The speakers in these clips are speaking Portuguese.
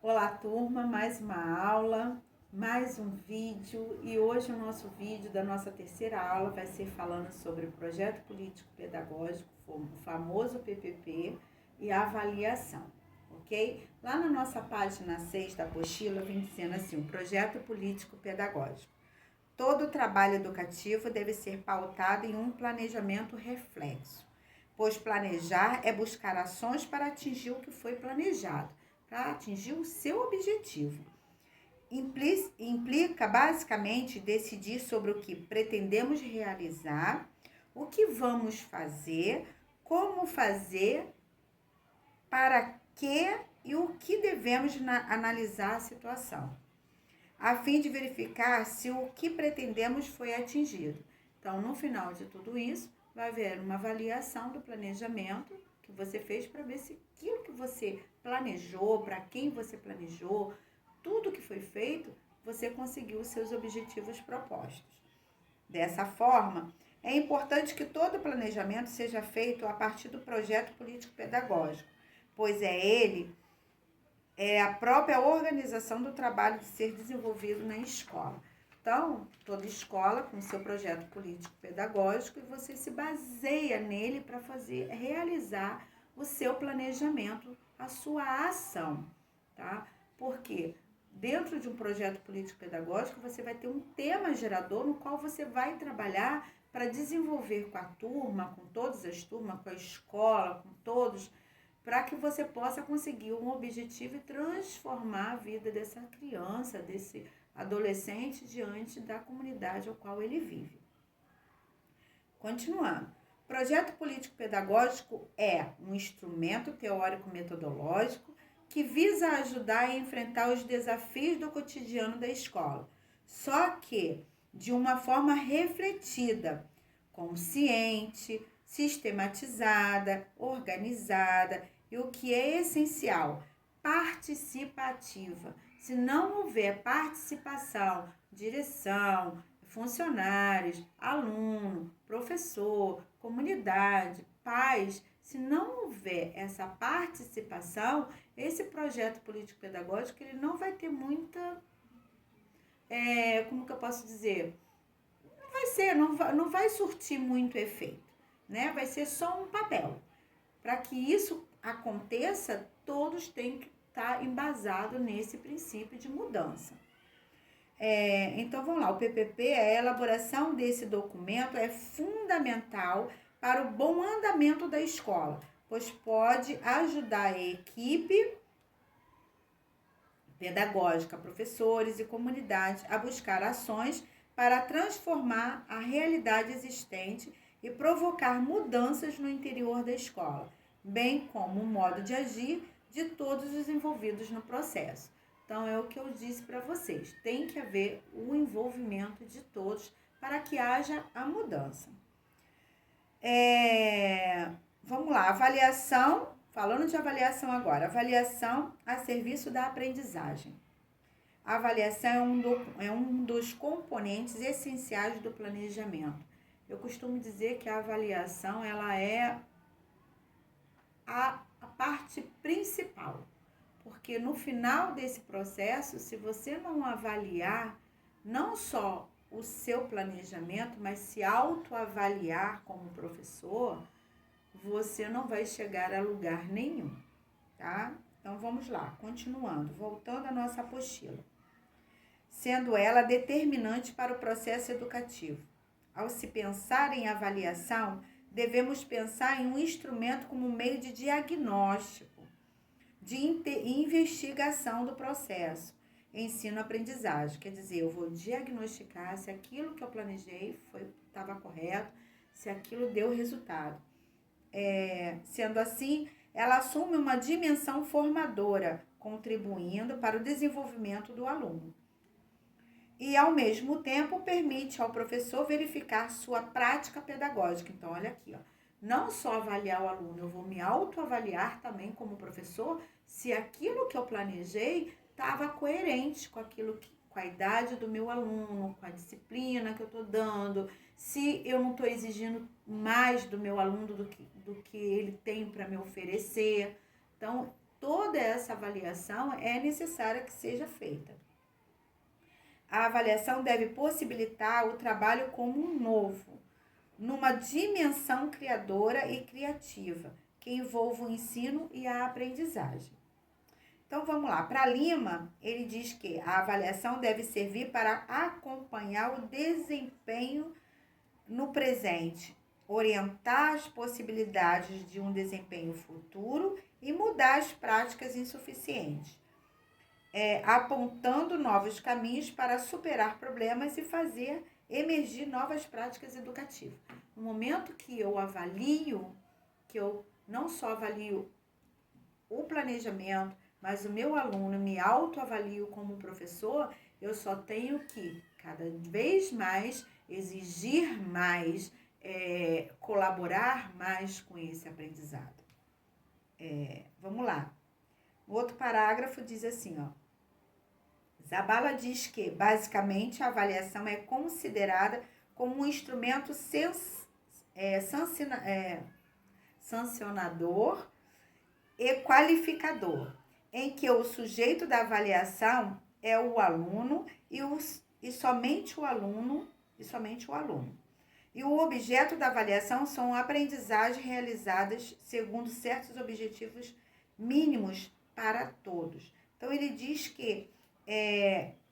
Olá, turma, mais uma aula, mais um vídeo e hoje o nosso vídeo da nossa terceira aula vai ser falando sobre o projeto político pedagógico, o famoso PPP e a avaliação, ok? Lá na nossa página 6 da apostila vem dizendo assim, o projeto político pedagógico. Todo o trabalho educativo deve ser pautado em um planejamento reflexo, pois planejar é buscar ações para atingir o que foi planejado, para atingir o seu objetivo. Implica basicamente decidir sobre o que pretendemos realizar, o que vamos fazer, como fazer, para que e o que devemos analisar a situação, a fim de verificar se o que pretendemos foi atingido. Então, no final de tudo isso, vai haver uma avaliação do planejamento que você fez para ver se aquilo que você planejou, para quem você planejou, tudo que foi feito, você conseguiu os seus objetivos propostos. Dessa forma, é importante que todo o planejamento seja feito a partir do projeto político-pedagógico, pois é a própria organização do trabalho de ser desenvolvido na escola. Então, toda escola com seu projeto político-pedagógico e você se baseia nele para realizar o seu planejamento, a sua ação, tá? Porque dentro de um projeto político-pedagógico você vai ter um tema gerador no qual você vai trabalhar para desenvolver com a turma, com todas as turmas, com a escola, com todos, para que você possa conseguir um objetivo e transformar a vida dessa criança, desse adolescente diante da comunidade ao qual ele vive. Continuando. Projeto político-pedagógico é um instrumento teórico-metodológico que visa ajudar a enfrentar os desafios do cotidiano da escola, só que de uma forma refletida, consciente, sistematizada, organizada e, o que é essencial, participativa. Se não houver participação, direção, funcionários, aluno, professor, comunidade, pais, se não houver essa participação, esse projeto político-pedagógico ele não vai ter muita, como que eu posso dizer? Não vai surtir muito efeito, né? Vai ser só um papel. Para que isso aconteça, todos têm que estar embasados nesse princípio de mudança. Então, vamos lá, o PPP, a elaboração desse documento é fundamental para o bom andamento da escola, pois pode ajudar a equipe pedagógica, professores e comunidade a buscar ações para transformar a realidade existente e provocar mudanças no interior da escola, bem como o modo de agir de todos os envolvidos no processo. Então, é o que eu disse para vocês, tem que haver o envolvimento de todos para que haja a mudança. Vamos lá, avaliação, falando de avaliação agora, avaliação a serviço da aprendizagem. A avaliação é um dos componentes essenciais do planejamento. Eu costumo dizer que a avaliação ela é a parte principal, porque no final desse processo, se você não avaliar não só o seu planejamento, mas se autoavaliar como professor, você não vai chegar a lugar nenhum, tá? Então vamos lá, continuando, voltando à nossa apostila. Sendo ela determinante para o processo educativo. Ao se pensar em avaliação, devemos pensar em um instrumento como meio de diagnóstico, de investigação do processo, ensino-aprendizagem. Quer dizer, eu vou diagnosticar se aquilo que eu planejei estava correto, se aquilo deu resultado. Sendo assim, ela assume uma dimensão formadora, contribuindo para o desenvolvimento do aluno. E, ao mesmo tempo, permite ao professor verificar sua prática pedagógica. Então, olha aqui, ó. Não só avaliar o aluno, eu vou me autoavaliar também como professor se aquilo que eu planejei estava coerente com com a idade do meu aluno, com a disciplina que eu estou dando, se eu não estou exigindo mais do meu aluno do que ele tem para me oferecer. Então, toda essa avaliação é necessária que seja feita. A avaliação deve possibilitar o trabalho como um novo, numa dimensão criadora e criativa, que envolva o ensino e a aprendizagem. Então, vamos lá. Para Lima, ele diz que a avaliação deve servir para acompanhar o desempenho no presente, orientar as possibilidades de um desempenho futuro e mudar as práticas insuficientes, apontando novos caminhos para superar problemas e fazer emergir novas práticas educativas. No momento que eu avalio, que eu não só avalio o planejamento, mas o meu aluno me autoavalio como professor, eu só tenho que cada vez mais exigir mais, colaborar mais com esse aprendizado. Vamos lá. O outro parágrafo diz assim, ó. Zabala diz que, basicamente, a avaliação é considerada como um instrumento sancionador e qualificador, em que o sujeito da avaliação é o aluno e somente o aluno. E o objeto da avaliação são aprendizagens realizadas segundo certos objetivos mínimos para todos. Então, ele diz que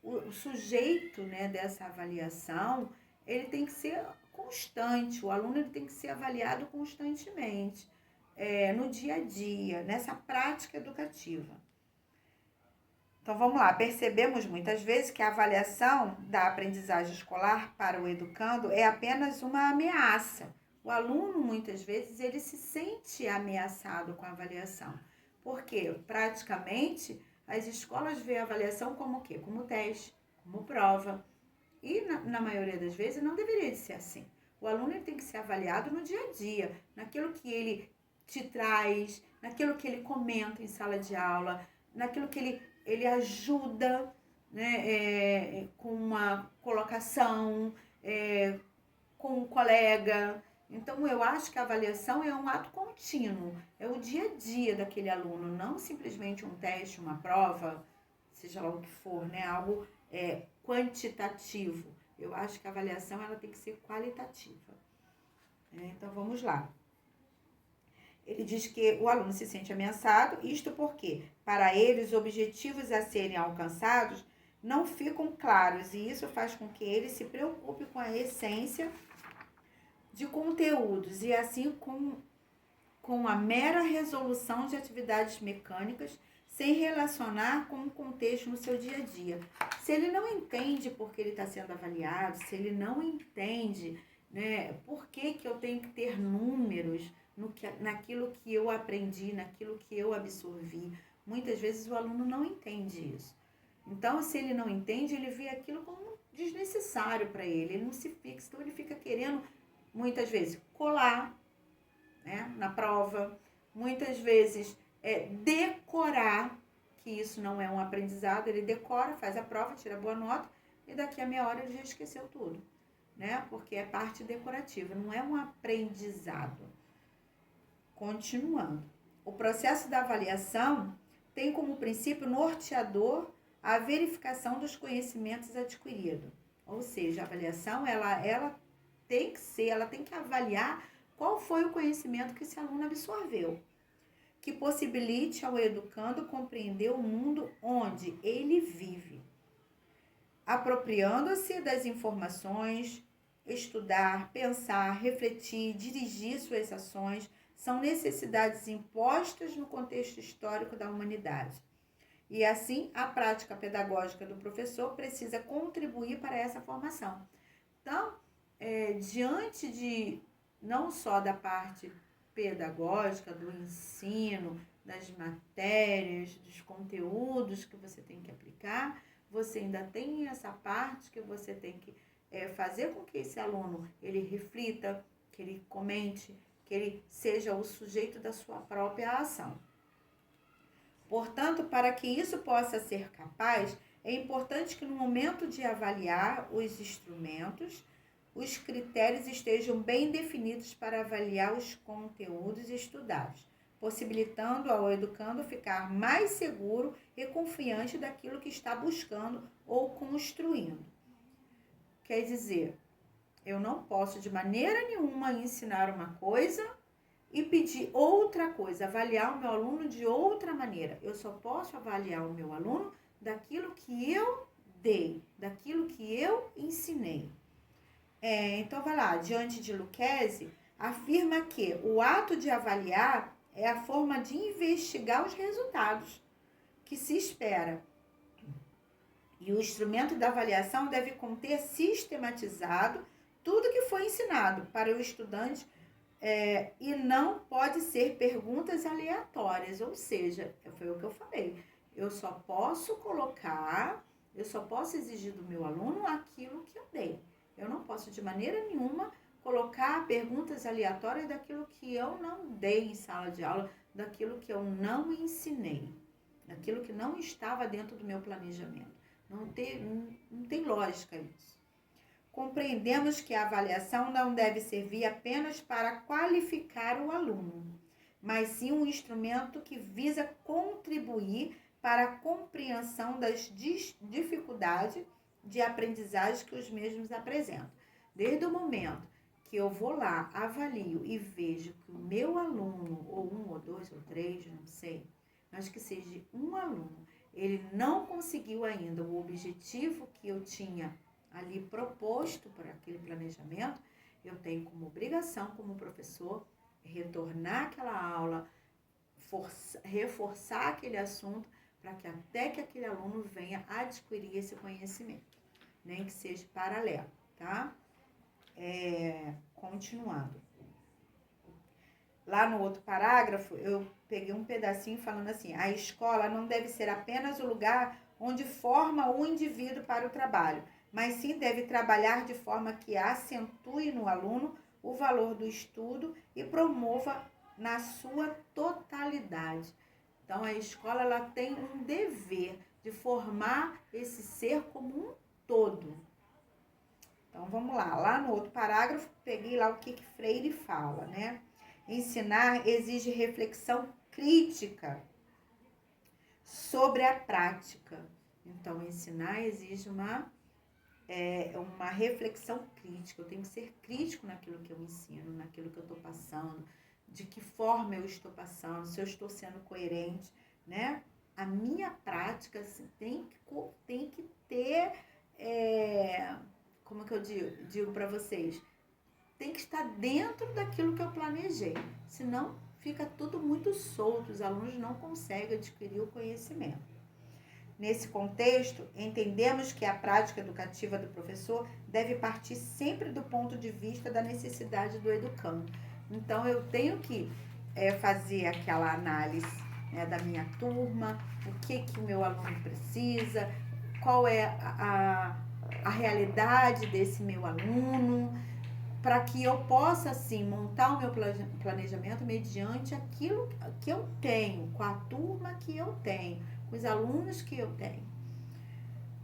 o sujeito, né, dessa avaliação, ele tem que ser constante, o aluno ele tem que ser avaliado constantemente, no dia a dia, nessa prática educativa. Então, vamos lá. Percebemos muitas vezes que a avaliação da aprendizagem escolar para o educando é apenas uma ameaça. O aluno, muitas vezes, ele se sente ameaçado com a avaliação. Porque, praticamente, as escolas veem a avaliação como o quê? Como teste, como prova. E, na maioria das vezes, não deveria de ser assim. O aluno ele tem que ser avaliado no dia a dia, naquilo que ele te traz, naquilo que ele comenta em sala de aula, naquilo que ele ajuda, né, com uma colocação, com um colega. Então, eu acho que a avaliação é um ato contínuo, é o dia a dia daquele aluno, não simplesmente um teste, uma prova, seja lá o que for, né, algo quantitativo. Eu acho que a avaliação ela tem que ser qualitativa. Então, vamos lá. Ele diz que o aluno se sente ameaçado, isto porque, para ele, os objetivos a serem alcançados não ficam claros, e isso faz com que ele se preocupe com a essência de conteúdos, e assim com a mera resolução de atividades mecânicas, sem relacionar com o contexto no seu dia a dia. Se ele não entende por que ele está sendo avaliado, se ele não entende, né, por que eu tenho que ter números naquilo que eu aprendi, naquilo que eu absorvi. Muitas vezes o aluno não entende isso. Então, se ele não entende, ele vê aquilo como desnecessário para ele, ele não se fixa, então ele fica querendo, muitas vezes, colar, né, na prova, muitas vezes decorar, que isso não é um aprendizado, ele decora, faz a prova, tira boa nota, e daqui a meia hora ele já esqueceu tudo, né, porque é parte decorativa, não é um aprendizado. Continuando, o processo da avaliação tem como princípio norteador a verificação dos conhecimentos adquiridos. Ou seja, a avaliação ela tem que avaliar qual foi o conhecimento que esse aluno absorveu, que possibilite ao educando compreender o mundo onde ele vive, apropriando-se das informações, estudar, pensar, refletir, dirigir suas ações, são necessidades impostas no contexto histórico da humanidade. E assim, a prática pedagógica do professor precisa contribuir para essa formação. Então, diante de não só da parte pedagógica, do ensino, das matérias, dos conteúdos que você tem que aplicar, você ainda tem essa parte que você tem que fazer com que esse aluno ele reflita, que ele comente, que ele seja o sujeito da sua própria ação. Portanto, para que isso possa ser capaz, é importante que no momento de avaliar os instrumentos, os critérios estejam bem definidos para avaliar os conteúdos estudados. possibilitando ao educando ficar mais seguro e confiante daquilo que está buscando ou construindo. Quer dizer, eu não posso de maneira nenhuma ensinar uma coisa e pedir outra coisa, avaliar o meu aluno de outra maneira. Eu só posso avaliar o meu aluno daquilo que eu dei, daquilo que eu ensinei. Então, vai lá, diante de Lucchesi, afirma que o ato de avaliar é a forma de investigar os resultados que se espera. E o instrumento da avaliação deve conter sistematizado tudo que foi ensinado para o estudante e não pode ser perguntas aleatórias, ou seja, foi o que eu falei, eu só posso exigir do meu aluno aquilo que eu dei. Eu não posso de maneira nenhuma colocar perguntas aleatórias daquilo que eu não dei em sala de aula, daquilo que eu não ensinei, daquilo que não estava dentro do meu planejamento. Não tem lógica isso. Compreendemos que a avaliação não deve servir apenas para qualificar o aluno, mas sim um instrumento que visa contribuir para a compreensão das dificuldades de aprendizagem que os mesmos apresentam. Desde o momento que eu vou lá, avalio e vejo que o meu aluno, ou 1, ou 2, ou 3, não sei, mas que seja um aluno, ele não conseguiu ainda o objetivo que eu tinha ali proposto para aquele planejamento, eu tenho como obrigação, como professor, retornar àquela aula, reforçar aquele assunto, para que até que aquele aluno venha adquirir esse conhecimento, nem que seja paralelo, tá? Continuando. Lá no outro parágrafo, eu peguei um pedacinho falando assim, a escola não deve ser apenas o lugar onde forma o indivíduo para o trabalho, mas sim deve trabalhar de forma que acentue no aluno o valor do estudo e promova na sua totalidade. Então, a escola ela tem um dever de formar esse ser como um todo. Então, vamos lá. Lá no outro parágrafo, peguei lá o que Freire fala, né? Ensinar exige reflexão crítica sobre a prática. Então, ensinar exige uma reflexão crítica. Eu tenho que ser crítico naquilo que eu ensino, naquilo que eu estou passando, de que forma eu estou passando, se eu estou sendo coerente, né? A minha prática assim, tem que ter, como que eu digo para vocês? Tem que estar dentro daquilo que eu planejei, senão fica tudo muito solto, os alunos não conseguem adquirir o conhecimento. Nesse contexto, entendemos que a prática educativa do professor deve partir sempre do ponto de vista da necessidade do educando. Então, eu tenho que fazer aquela análise, né, da minha turma, o que o meu aluno precisa, qual é a realidade desse meu aluno, para que eu possa, assim, montar o meu planejamento mediante aquilo que eu tenho, com a turma que eu tenho, com os alunos que eu tenho.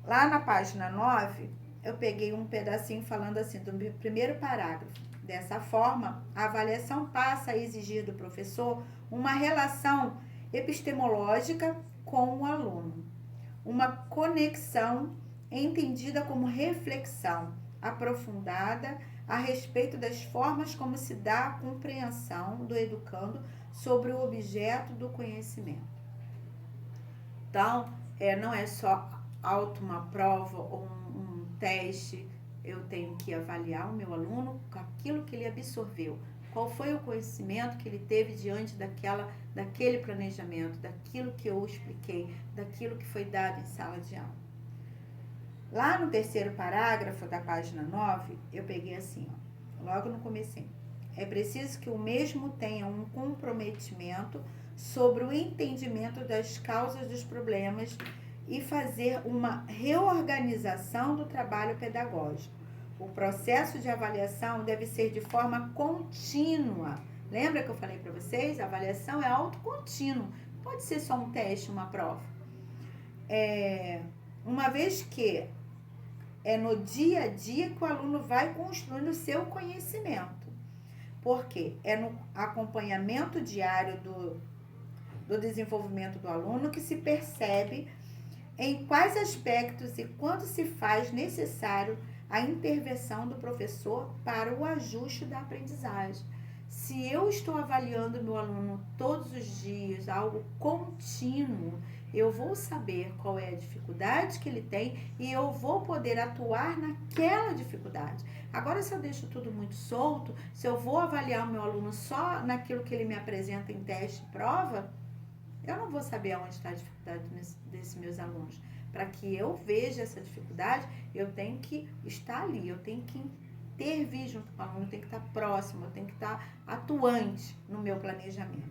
Lá na página 9, eu peguei um pedacinho falando assim, do primeiro parágrafo. Dessa forma, a avaliação passa a exigir do professor uma relação epistemológica com o aluno, uma conexão entendida como reflexão aprofundada a respeito das formas como se dá a compreensão do educando sobre o objeto do conhecimento. Então, não é só uma prova ou um teste, eu tenho que avaliar o meu aluno com aquilo que ele absorveu. Qual foi o conhecimento que ele teve diante daquele planejamento, daquilo que eu expliquei, daquilo que foi dado em sala de aula. Lá no terceiro parágrafo da página 9, eu peguei assim, logo no comecinho. É preciso que o mesmo tenha um comprometimento sobre o entendimento das causas dos problemas e fazer uma reorganização do trabalho pedagógico. O processo de avaliação deve ser de forma contínua. Lembra que eu falei para vocês? A avaliação é autocontínua. Pode ser só um teste, uma prova. Uma vez que é no dia a dia que o aluno vai construindo o seu conhecimento. porque é no acompanhamento diário do desenvolvimento do aluno que se percebe em quais aspectos e quando se faz necessário a intervenção do professor para o ajuste da aprendizagem. Se eu estou avaliando meu aluno todos os dias, algo contínuo, eu vou saber qual é a dificuldade que ele tem e eu vou poder atuar naquela dificuldade. Agora, se eu deixo tudo muito solto, se eu vou avaliar o meu aluno só naquilo que ele me apresenta em teste e prova, eu não vou saber onde está a dificuldade desses meus alunos. Para que eu veja essa dificuldade, eu tenho que estar ali, eu tenho que intervir junto com o aluno, eu tenho que estar próximo, eu tenho que estar atuante no meu planejamento.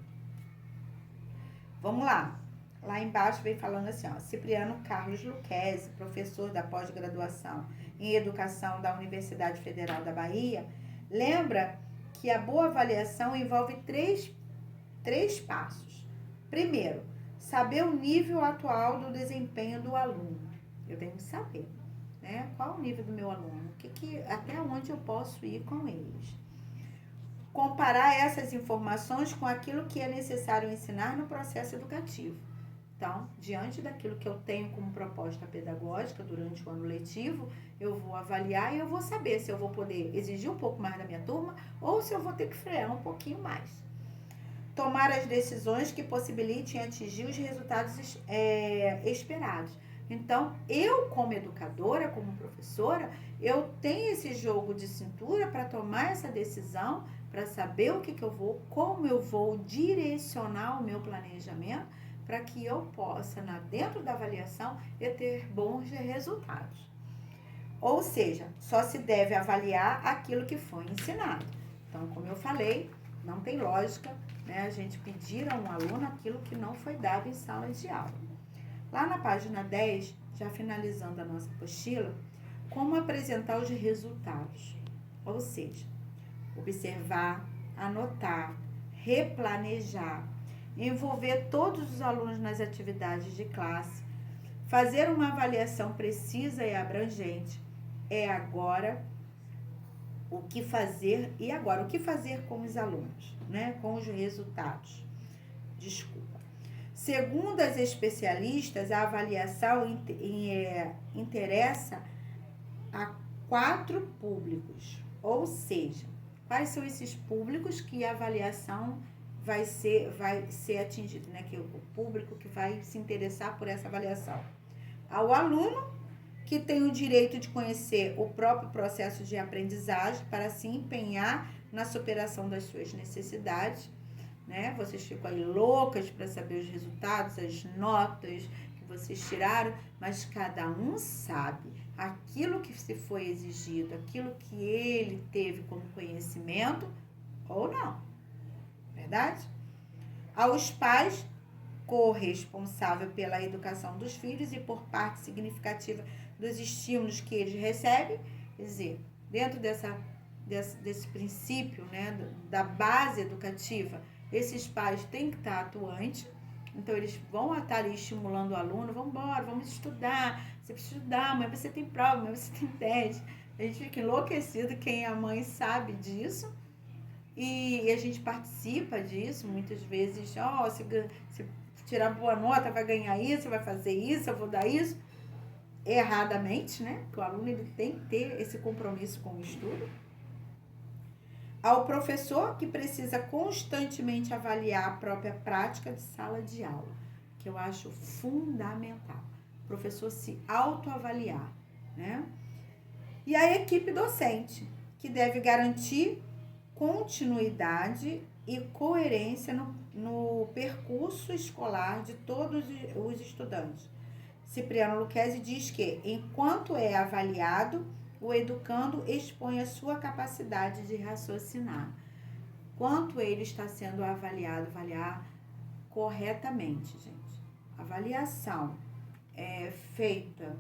Vamos lá. Lá embaixo vem falando assim, ó, Cipriano Carlos Lucchesi, professor da pós-graduação em Educação da Universidade Federal da Bahia, lembra que a boa avaliação envolve três passos. Primeiro, saber o nível atual do desempenho do aluno. Eu tenho que saber, né? Qual o nível do meu aluno, até onde eu posso ir com eles. Comparar essas informações com aquilo que é necessário ensinar no processo educativo. Então, diante daquilo que eu tenho como proposta pedagógica durante o ano letivo, eu vou avaliar e eu vou saber se eu vou poder exigir um pouco mais da minha turma ou se eu vou ter que frear um pouquinho mais. Tomar as decisões que possibilitem atingir os resultados esperados. Então, eu como educadora, como professora, eu tenho esse jogo de cintura para tomar essa decisão, para saber como eu vou direcionar o meu planejamento, para que eu possa, dentro da avaliação, eu ter bons resultados. Ou seja, só se deve avaliar aquilo que foi ensinado. Então, como eu falei, não tem lógica, né, a gente pedir a um aluno aquilo que não foi dado em sala de aula. Lá na página 10, já finalizando a nossa apostila, como apresentar os resultados. Ou seja, observar, anotar, replanejar, envolver todos os alunos nas atividades de classe, fazer uma avaliação precisa e abrangente. O que fazer com os alunos, né? Com os resultados. Segundo as especialistas, a avaliação interessa a 4 públicos. Ou seja, quais são esses públicos que a avaliação vai ser atingido, né? Que o público que vai se interessar por essa avaliação. Ao aluno, que tem o direito de conhecer o próprio processo de aprendizagem para se empenhar na superação das suas necessidades, né? Vocês ficam aí loucas para saber os resultados, as notas que vocês tiraram, mas cada um sabe aquilo que se foi exigido, aquilo que ele teve como conhecimento ou não. Verdade? Aos pais, corresponsável pela educação dos filhos e por parte significativa dos estímulos que eles recebem, quer dizer, dentro desse princípio, né, da base educativa, esses pais têm que estar atuantes, então eles vão estar ali estimulando o aluno, vamos embora, vamos estudar, você precisa estudar, mas você tem prova, mas você tem teste. A gente fica enlouquecido, quem é a mãe sabe disso, e a gente participa disso, muitas vezes, se tirar boa nota, vai ganhar isso, vai fazer isso, eu vou dar isso, erradamente, né? Porque o aluno ele tem que ter esse compromisso com o estudo. Ao professor, que precisa constantemente avaliar a própria prática de sala de aula, que eu acho fundamental. O professor se autoavaliar, né? E a equipe docente, que deve garantir continuidade e coerência no percurso escolar de todos os estudantes. Cipriano Lucchesi diz que, enquanto é avaliado, o educando expõe a sua capacidade de raciocinar. Quanto ele está sendo avaliar corretamente, gente. Avaliação feita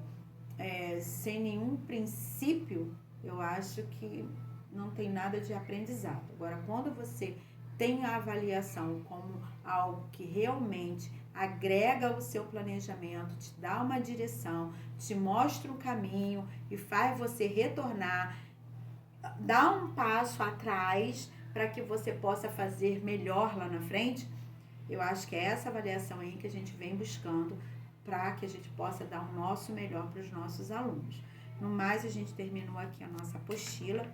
sem nenhum princípio, eu acho que não tem nada de aprendizado. Agora, quando você tem a avaliação como algo que realmente agrega o seu planejamento, te dá uma direção, te mostra um caminho e faz você retornar, dá um passo atrás para que você possa fazer melhor lá na frente. Eu acho que é essa avaliação aí que a gente vem buscando para que a gente possa dar o nosso melhor para os nossos alunos. No mais, a gente terminou aqui a nossa apostila.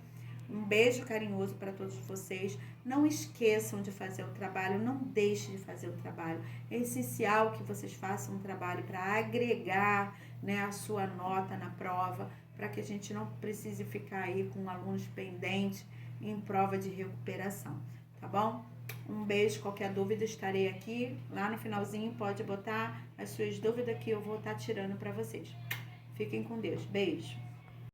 Um beijo carinhoso para todos vocês. Não esqueçam de fazer o trabalho, não deixem de fazer o trabalho. É essencial que vocês façam um trabalho para agregar, né, a sua nota na prova, para que a gente não precise ficar aí com alunos pendentes em prova de recuperação, tá bom? Um beijo, qualquer dúvida estarei aqui, lá no finalzinho pode botar as suas dúvidas que eu vou estar tirando para vocês. Fiquem com Deus, beijo!